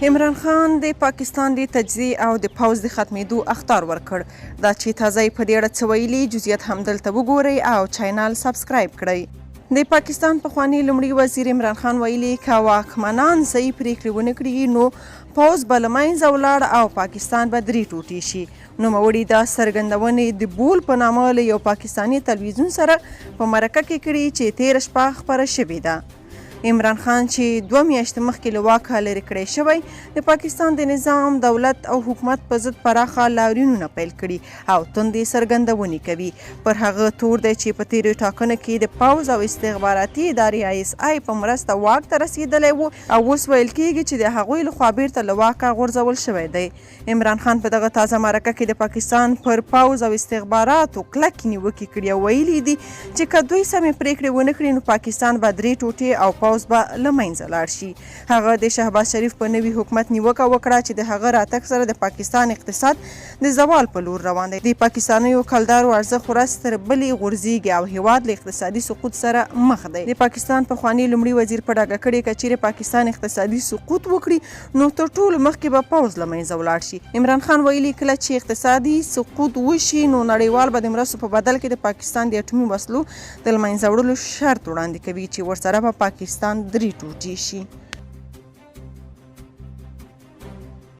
عمران خان د پاکستان د تجزیې او د پوځ د ختمېدو اخطار ورکړ. دا چې تازه یې په دې اړه څه ویلي جزئیات همدلته وګورئ او چینل سبسکرایب کړئ. د پاکستان پخوانی لومړي وزیر عمران خان ویلي که واکمنان صحیح پریکړې ونه کړي نو پوځ به له منځه ولاړ او پاکستان به درې ټوټې شي. نوموړي دا څرګندونې د بول په نامه له یو پاکستاني تلویزیون سره په مرکه کې کړي چې تېره شپه خپره شوې ده. عمران خان چې 2 میاشتې مخکې له واکه لرې کړی شوی د پاکستان د نظام دولت او حکومت په ضد پراخه لاریونونه پیل کړي او تندې څرګندونې کوي. پر هغه تور دی چې په تېرو ټاکنو کې د پوځ او استخباراتي ادارې ISI په مرسته واک ته رسېدلی و او اوس ویل کېږي چې د هغوی لخوا بیرته له واکه غورځول شوی دی. عمران خان په دغه تازه مرکه کې د پاکستان پر پوځ او استخباراتو کلکې نیوکې کړي او ویلي دي چې که دوی سمې پریکړې ونه کړي نو پاکستان به 3 ټوټې او پوځ به له منځه لاړ شي. هغه د شهباز شریف په نوي حکومت نیوکه وکړه چې د هغه راتګ سره د پاکستان اقتصاد د زوال په لور روان دی. د پاکستانیو کلدارو ارزښت ورځ تر بلې غورځېږي او هیواد له اقتصادي سقوط سره مخ دی. د پاکستان پخوانی لومړي وزیر په ډاګه کړي که چیرې پاکستان اقتصادي سقوط وکړي نو تر ټولو مخکې به پوځ له منځه ولاړ شي. عمران خان ویلي کله چې اقتصادي سقوط وشي نو نړیوال به د مرستو په بدل کې د پاکستان د اټومي وسلو د له منځه وړلو شرط وړاندې کوي چې ورسره به پاکستان 3 ټوټې شي.